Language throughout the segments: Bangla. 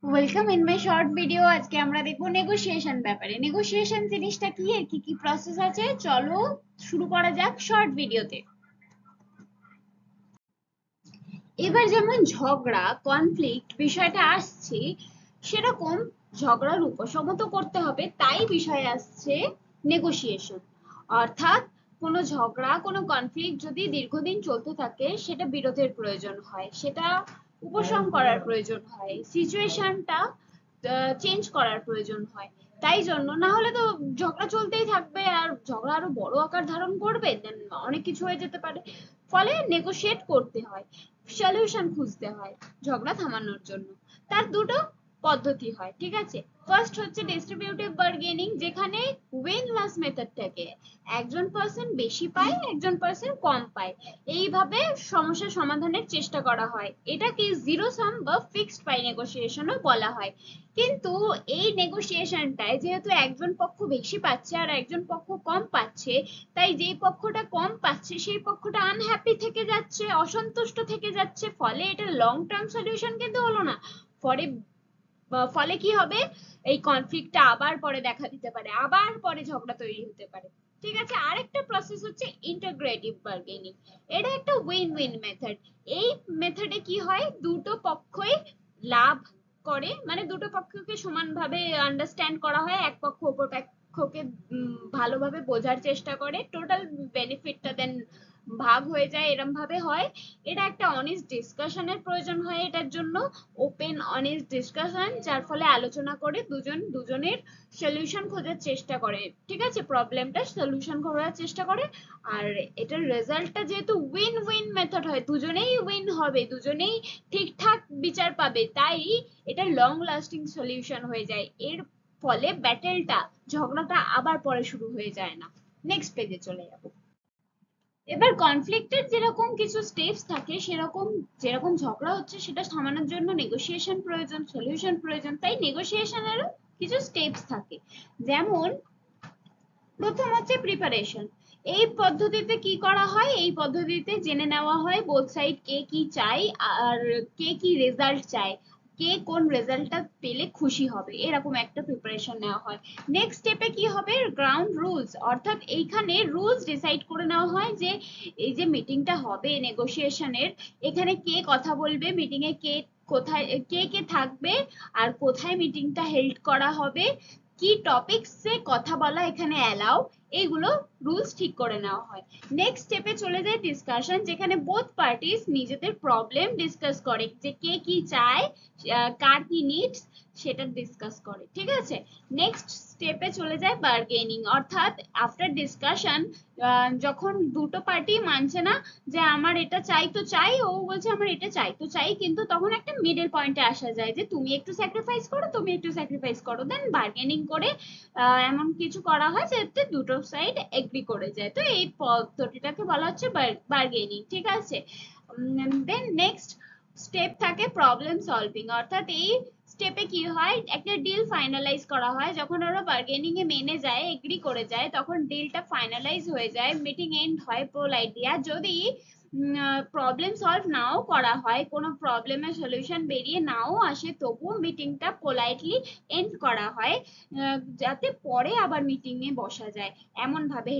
Welcome in my short video. আজকে আমরা দেখবো নেগোসিয়েশন ব্যাপারে। নেগোসিয়েশন জিনিসটা কি, এর কি কি প্রসেস আছে, চলো শুরু করা যাক শর্ট ভিডিওতে। এবার যেমন ঝগড়া, কনফ্লিক্ট বিষয়টা আসছে, সেরকম ঝগড়ার উপশম তো করতে হবে, তাই বিষয় আসছে নেগোসিয়েশন। অর্থাৎ কোনো ঝগড়া, কোনো কনফ্লিক্ট যদি দীর্ঘদিন চলতে থাকে, সেটা বিরোধের প্রয়োজন হয়, সেটা উপশম করার প্রয়োজন হয়, সিচুয়েশনটা চেঞ্জ করার প্রয়োজন হয়। তাই জন্য, না হলে তো ঝগড়া চলতেই থাকবে আর ঝগড়া আরো বড় আকার ধারণ করবে, দেন অনেক কিছু হয়ে যেতে পারে। ফলে নেগোশিয়েট করতে হয়, সলিউশন খুঁজতে হয় ঝগড়া থামানোর জন্য। তার দুটো পদ্ধতি হয়, ঠিক আছে। ফার্স্ট হচ্ছে ডিস্ট্রিবিউটিভ বার্গেনিং, যেখানে উইন লস মেথড থেকে একজন পার্সন বেশি পায়, একজন পার্সন কম পায়, এইভাবে সমস্যা সমাধানের চেষ্টা করা হয়। এটাকে জিরো সাম বা ফিক্সড পাই নেগোসিয়েশনও বলা হয়। কিন্তু এই নেগোসিয়েশনটায় যেহেতু একজন পক্ষ বেশি পাচ্ছে আর একজন পক্ষ কম পাচ্ছে, তাই যেই পক্ষটা কম পাচ্ছে সেই পক্ষটা আনহ্যাপি থেকে যাচ্ছে, অসন্তুষ্ট থেকে যাচ্ছে। ফলে এটা লং টার্ম সলিউশন কিন্তু হলো না। ফলে ফলে কি হবে, এই কনফ্লিক্টটা আবার পরে দেখা দিতে পারে, আবার পরে ঝগড়া তৈরি হতে পারে। ঠিক আছে, আরেকটা প্রসেস হচ্ছে ইন্টাগ্রেটিভ বার্গেনিং। এটা একটা উইন উইন মেথড। এই মেথডে কি হয়, দুটো পক্ষই লাভ করে, মানে দুটো পক্ষকে সমানভাবে আন্ডারস্ট্যান্ড করা হয়, এক পক্ষ অপর পক্ষকে ভালোভাবে বোঝার চেষ্টা করে, টোটাল বেনিফিটটা দেন ভাগ হয়ে যায়, এরম ভাবে হয়। এটা একটা অনেস্ট ডিসকাশনের প্রয়োজন হয় এটার জন্য, ওপেন অনেস্ট ডিসকাশন, যার ফলে আলোচনা করে দুজন দুজনের সলিউশন খোঁজার চেষ্টা করে, ঠিক আছে, প্রবলেমটা সলিউশন করার চেষ্টা করে। আর এটার রেজাল্টটা যেহেতু উইন উইন মেথড হয়, দুজনেই উইন হবে, দুজনেই ঠিকঠাক বিচার পাবে, তাই এটা লং লাস্টিং সলিউশন হয়ে যায়। এর ফলে ব্যাটেলটা, ঝগড়াটা আবার পরে শুরু হয়ে যায় না। নেক্সট পেজে চলে যাবো। এবার কনফ্লিক্টের যেরকম কিছু স্টেপস থাকে, সেরকম যেরকম ঝগড়া হচ্ছে সেটা থামানোর জন্য নেগোসিয়েশন প্রয়োজন, সলিউশন প্রয়োজন, তাই নেগোসিয়েশনেরও কিছু স্টেপস থাকে। যেমন প্রথম হচ্ছে প্রিপারেশন। এই পদ্ধতিতে কি করা হয়, এই পদ্ধতিতে জেনে নেওয়া হয় বোথ সাইড কে কি চাই আর কে কি রেজাল্ট চায়, কে কোন রেজাল্টটা পেলে খুশি হবে, এরকম একটা প্রিপারেশন নেওয়া হয়। নেক্সট স্টেপে কি হবে, গ্রাউন্ড রুলস, অর্থাৎ এইখানে রুলস ডিসাইড করে নেওয়া হয় যে এই যে মিটিংটা হবে নেগোসিয়েশনের, এখানে কে কথা বলবে, মিটিং এ কে কোথায়, কে কে থাকবে, আর কোথায় মিটিংটা হেল্ড করা হবে, কি টপিকসে কথা বলা এখানে অ্যালাউ, এইগুলো রুলস ঠিক করে নেওয়া হয়। নেক্সট স্টেপে চলে যায় ডিসকাশন, যেখানে বোথ পার্টিস নিজেদের প্রবলেম ডিসকাস করে, যে কে কি চায়, কার কি নিডস, সেটা ডিসকাস করে, ঠিক আছে। নেক্সট স্টেপে চলে যায় বার্গেনিং, অর্থাৎ আফটার ডিসকাশন, যখন দুটো পার্টি মানছে না যে আমার এটা চাই তো চাই, ও বলছে আমার এটা চাই তো চাই, কিন্তু তখন একটা মিডল পয়েন্টে আসা যায় যে তুমি একটু স্যাক্রিফাইস করো, তুমি একটু স্যাক্রিফাইস করো, দেন বার্গেনিং করে এমন কিছু করা হয় যাতে দুটো সাইড এগ্রি করে যায়। তো এই পদ্ধতিটাকে বলা হচ্ছে বার্গেনিং, ঠিক আছে। দেন নেক্সট স্টেপ থাকে প্রবলেম সলভিং, অর্থাৎ এই স্টেপে কি হয়, একটা ডিল ফাইনালাইজ করা হয়, যখন ওরা বার্গেনিং এ মেনে যায়, এগ্রি করে যায়, তখন ডিলটা ফাইনালাইজ হয়ে যায়, মিটিং এন্ড হয় পোলাইটলি। আর যদি প্রবলেম সলভ নাও করা হয়, কোনো প্রবলেমের সলিউশন বেরিয়ে নাও আসে, তবুও মিটিংটা পোলাইটলি এন্ড করা হয়, যাতে পরে আবার মিটিং এ বসা যায়, এমন ভাবে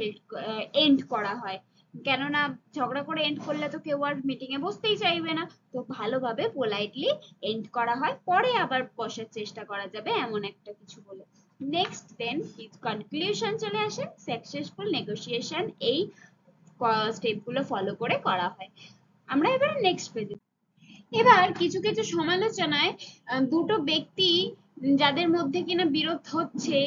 এন্ড করা হয়। কেননা ঝগড়া করে এন্ড করলে তো কেউ আর মিটিং এ বসতেই চাইবে না, তো ভালোভাবে পোলাইটলি এন্ড করা হয়, পরে আবার বসার চেষ্টা করা যাবে এমন একটা কিছু বলে। নেক্সট দেন কনক্লুশন চলে আসে, সাকসেসফুল নেগোসিয়েশন এই স্টেপগুলো ফলো করে করা হয়। আমরা এবার নেক্সট পেজে। এবার কিছু কিছু সমালোচনায় দুটো ব্যক্তি যাদের মধ্যে কিনা বিরোধ হচ্ছে,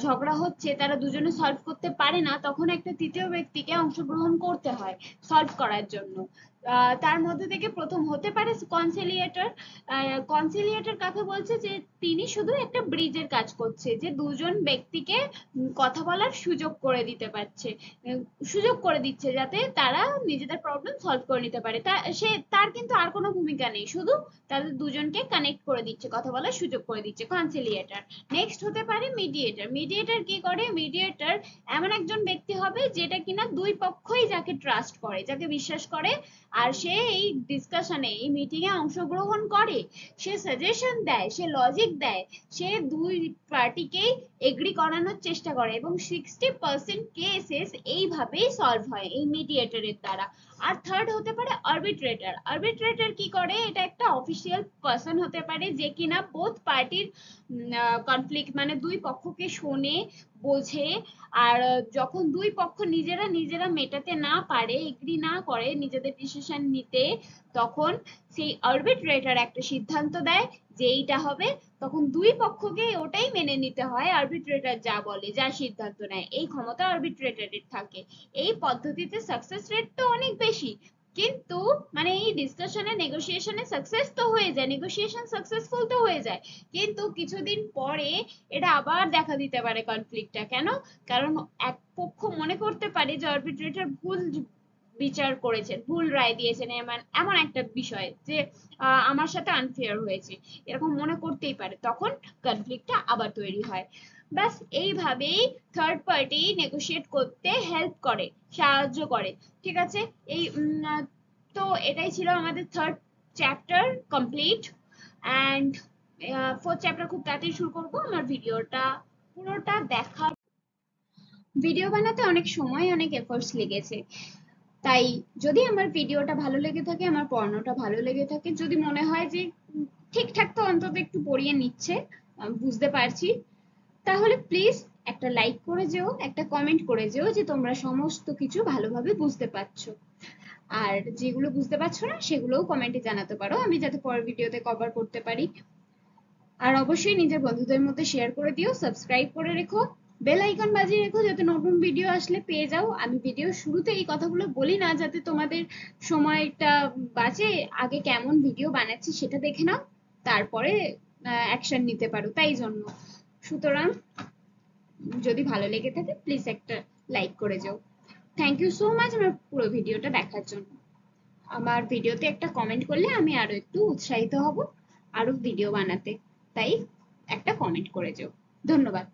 ঝগড়া হচ্ছে, তারা দুজনে সলভ করতে পারে না, তখন একটা তৃতীয় ব্যক্তিকে অংশগ্রহণ করতে হয় সলভ করার জন্য। তার মধ্যে থেকে প্রথম হতে পারে কনসিলিয়েটর। কনসিলিয়েটর কাকে বলছে, যে তিনি শুধু একটা ব্রিজের কাজ করছে, যে দুজন ব্যক্তিকে কথা বলার সুযোগ করে দিতে পারছে, সুযোগ করে দিচ্ছে যাতে তারা নিজেদের প্রবলেম সলভ করে নিতে পারে। তার কিন্তু আর কোনো ভূমিকা নেই, শুধু তাদের দুজনকে কানেক্ট করে দিচ্ছে, কথা বলার সুযোগ করে দিচ্ছে, কনসিলিয়েটর। নেক্সট হতে পারে মিডিয়েটর। মিডিয়েটর কি করে, মিডিয়েটর এমন একজন ব্যক্তি হবে যেটা কিনা দুই পক্ষই যাকে ট্রাস্ট করে, যাকে বিশ্বাস করে, আর সে এই ডিসকাশনে, এই মিটিং এ অংশগ্রহণ করে, সে সাজেশন দেয়, সে লজিক দেয়, সে দুই পার্টিকেই এগ্রি করানোর চেষ্টা করে, এবং 60% কেসেস এইভাবেই সলভ হয় এই মিডিয়েটরের দ্বারা। আর থার্ড হতে পারে আরবিট্রেটর। আরবিট্রেটর কি করে, এটা একটা অফিসিয়াল পার্সন হতে পারে যে কিনা বোথ পার্টির কনফ্লিক্ট মানে দুই পক্ষকে শোনে, বোঝে। আর যখন দুই পক্ষ নিজেরা নিজেরা মেটাতে না পারে, এগ্রি না করে নিজেদের ডিসিশন নিতে, তখন সেই আরবিট্রেটর একটা সিদ্ধান্ত দেয় যে এইটা হবে। তখন দুই পক্ষকে ওটাই মেনে নিতে হয়, আরবিট্রেটর যা বলে, যা সিদ্ধান্ত নেয়, এই ক্ষমতা আরবিট্রেটরের থাকে। এই পদ্ধতিতে সাকসেস রেট তো অনেক বেশি, কিন্তু মানে এই ডিসকাশনে নেগোসিয়েশনে সাকসেস তো হয়ে যায়, নেগোসিয়েশন সাকসেসফুল তো হয়ে যায়, কিন্তু কিছুদিন পরে এটা আবার দেখা দিতে পারে কনফ্লিক্টটা। কেন? কারণ এক পক্ষ মনে করতে পারে যে আরবিট্রেটর ভুল বিচার করেছেন, ভুল রায় দিয়েছেন, এমন এমন একটা বিষয় যে আমার সাথে আনফেয়ার হয়েছে, এরকম মনে করতেই পারে, তখন কনফ্লিক্টটা আবার তৈরি হয়। ব্যাস এইভাবেই থার্ড পার্টি নেগোশিয়েট করতে হেল্প করে, সাহায্য করে। ঠিক আছে, এই তো এটাই ছিল আমাদের third chapter complete. And fourth chapter খুব তাড়াতাড়ি শুরু করবো। আমার ভিডিওটা পুরোটা দেখার, ভিডিও বানাতে অনেক সময়, অনেক এফোর্টস লেগেছে। তাই যদি আমার ভিডিওটা ভালো লেগে থাকে, আমার পড়ানোটা ভালো লেগে থাকে, যদি মনে হয় যে ঠিকঠাক তো অন্তত একটু পড়িয়ে নিচ্ছে, বুঝতে পারছি, তাহলে প্লিজ একটা লাইক করে যেও, একটা কমেন্ট করে যেও যে তোমরা সমস্ত কিছু ভালোভাবে বুঝতে পারছো। আর যেগুলো বুঝতে পারছো না সেগুলোও কমেন্টে জানাতে পারো, আমি যাতে পরের ভিডিওতে কভার করতে পারি। আর অবশ্যই নিজের বন্ধুদের মধ্যে শেয়ার করে দিও, সাবস্ক্রাইব করে রেখো, বেল আইকন বাজিয়ে রেখো, যাতে নতুন ভিডিও আসলে পেয়ে যাও। আমি ভিডিও শুরুতে এই কথাগুলো বলি না, যাতে তোমাদের সময়টা বাঁচে, আগে কেমন ভিডিও বানাচ্ছি সেটা দেখে নাও, তারপরে অ্যাকশন নিতে পারো, তাই জন্য। সুতরাং যদি ভালো লেগে থাকে প্লিজ একটা লাইক করে যাও। থ্যাংক ইউ সো মাচ আমার পুরো ভিডিওটা দেখার জন্য। আমার ভিডিওতে একটা কমেন্ট করলে আমি আরো একটু উৎসাহিত হব আরো ভিডিও বানাতে, তাই একটা কমেন্ট করে যেও। ধন্যবাদ।